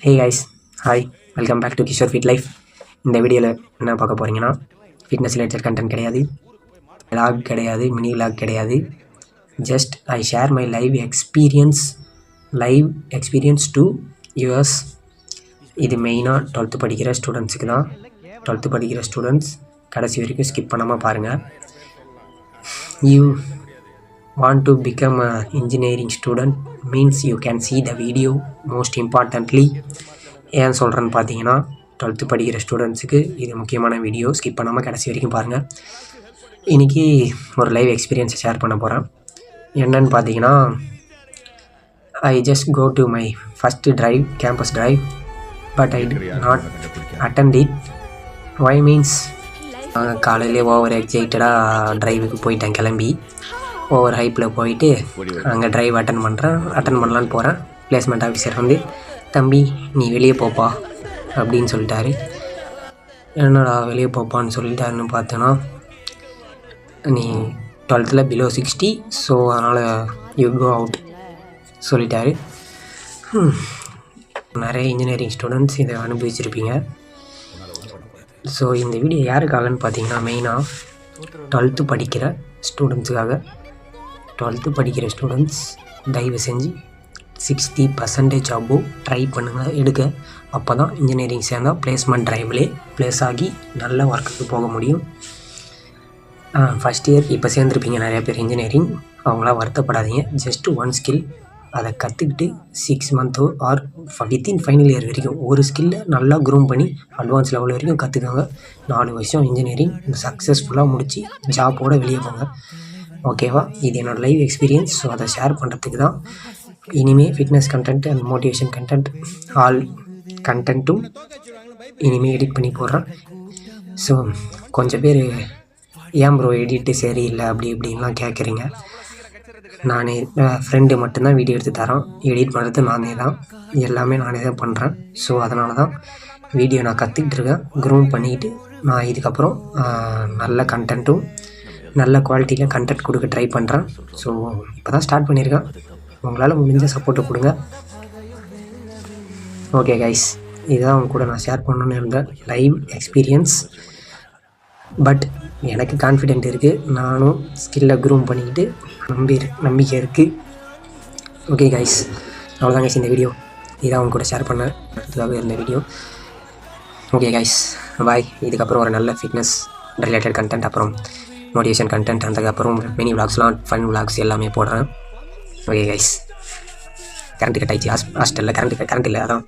Hey guys, hi, welcome back to Kishore fit life. இந்த வீடியோவில் என்ன பார்க்க போகிறீங்கன்னா, ஃபிட்னஸ் ரிலேட்டட் கண்டென்ட் கிடையாது, விலாக் கிடையாது, மினி விலாக் கிடையாது. Just I share my live experience to us. இது மெயினாக 12th படிக்கிற ஸ்டூடெண்ட்ஸுக்கு தான். 12th படிக்கிற ஸ்டூடெண்ட்ஸ் கடைசி வரைக்கும் ஸ்கிப் பண்ணாமல் பாருங்கள். You want to become a engineering student means you can see the video. Most importantly, ஏன் சொல்கிறேன்னு பார்த்தீங்கன்னா, 12th படிக்கிற ஸ்டூடெண்ட்ஸுக்கு இது முக்கியமான வீடியோ. ஸ்கிப் பண்ணாமல் கடைசி வரைக்கும் பாருங்கள். இன்றைக்கி ஒரு லைவ் எக்ஸ்பீரியன்ஸை ஷேர் பண்ண போகிறேன். என்னன்னு பார்த்தீங்கன்னா, I just go to my first drive, campus drive, but I did not attend it. Why means, காலையிலே ஓவர் எக்ஸைட்டடாக ட்ரைவுக்கு போயிட்டேன். கிளம்பி ஓவர் ஹைப்பில் போயிட்டு அங்கே ட்ரைவ் அட்டன் பண்ணலான்னு போகிறேன். பிளேஸ்மெண்ட் ஆஃபீஸர் வந்து, தம்பி நீ வெளியே போப்பா அப்படின்னு சொல்லிட்டாரு. என்னடா வெளியே போப்பான்னு சொல்லிட்டாருன்னு பார்த்தோன்னா, நீ 12th பிலோ 60, ஸோ அதனால் யூ கோ அவுட் சொல்லிட்டாரு. நிறைய இன்ஜினியரிங் ஸ்டூடெண்ட்ஸ் இதை அனுபவிச்சிருப்பீங்க. ஸோ இந்த வீடியோ யாருக்காகன்னு பார்த்தீங்கன்னா, மெயினாக 12th படிக்கிற ஸ்டூடெண்ட்ஸுக்காக. 12th படிக்கிற ஸ்டூடெண்ட்ஸ் தயவு செஞ்சு 60% அபோவ் ட்ரை பண்ணுங்கள், எடுக்க. அப்போ தான் இன்ஜினியரிங் சேர்ந்தால் பிளேஸ்மெண்ட் ட்ரைவ்லே ப்ளேஸ் ஆகி நல்ல ஒர்க்குக்கு போக முடியும். ஃபஸ்ட் இயர் இப்போ சேர்ந்துருப்பீங்க நிறைய பேர் இன்ஜினியரிங். அவங்களாம் வருத்தப்படாதீங்க. ஜஸ்ட்டு ஒன் ஸ்கில் அதை கற்றுக்கிட்டு 6 month or within final year வரைக்கும் ஒரு ஸ்கில்லை நல்லா க்ரூம் பண்ணி அட்வான்ஸ் லெவல் வரைக்கும் கற்றுக்கோங்க. 4 வருஷம் இன்ஜினியரிங் சக்ஸஸ்ஃபுல்லாக முடித்து ஜாப்போடு வெளியே போங்க. ஓகேவா? இது என்னோடய லைவ் எக்ஸ்பீரியன்ஸ். ஸோ அதை ஷேர் பண்ணுறதுக்கு தான். இனிமேல் fitness content and motivation content all கண்டென்ட்டும் இனிமேல் எடிட் பண்ணி போடுறேன். ஸோ கொஞ்சம் பேர் ஏன் ப்ரோ எடிட்டு சரியில்லை அப்படி இப்படின்லாம் கேட்குறீங்க. நானே ஃப்ரெண்டு மட்டும்தான் வீடியோ எடுத்து தரோம். எடிட் பண்ணுறது நானே தான், எல்லாமே நானே தான் பண்ணுறேன். ஸோ அதனால தான் வீடியோ நான் கற்றுக்கிட்டு இருக்கேன். க்ரூம் பண்ணிக்கிட்டு நான் இதுக்கப்புறம் நல்ல கண்டென்ட்டும் நல்ல குவாலிட்டியில் கண்டென்ட் கொடுக்க ட்ரை பண்ணுறேன். ஸோ இப்போ தான் ஸ்டார்ட் பண்ணியிருக்கேன். உங்களால் முடிஞ்ச சப்போர்ட்டை கொடுங்க. ஓகே கைஸ், இதுதான் அவங்க கூட நான் ஷேர் பண்ணணுன்னு இருந்தேன் லைவ் எக்ஸ்பீரியன்ஸ். பட் எனக்கு கான்ஃபிடென்ட் இருக்குது. நானும் ஸ்கில்லை க்ரூம் பண்ணிக்கிட்டு நம்பிக்கை இருக்குது. ஓகே கைஸ், அவ்வளோதான் கைஸ் இந்த வீடியோ. இதான் அவங்க கூட ஷேர் பண்ணதுக்காக இருந்த வீடியோ. ஓகே கைஸ், பாய். இதுக்கப்புறம் ஒரு நல்ல ஃபிட்னஸ் ரிலேட்டட் கண்டென்ட், அப்புறம் மோட்டிவேஷன் கண்டென்ட், அதுக்கப்புறம் மினி விளாக்ஸ்லாம், ஃபன் விளாக்ஸ் எல்லாமே போடுறேன். ஓகே கைஸ், கரண்ட் கட் ஆயிடுச்சு. ஹாஸ்டலில் கரண்ட் இல்லை, அதான்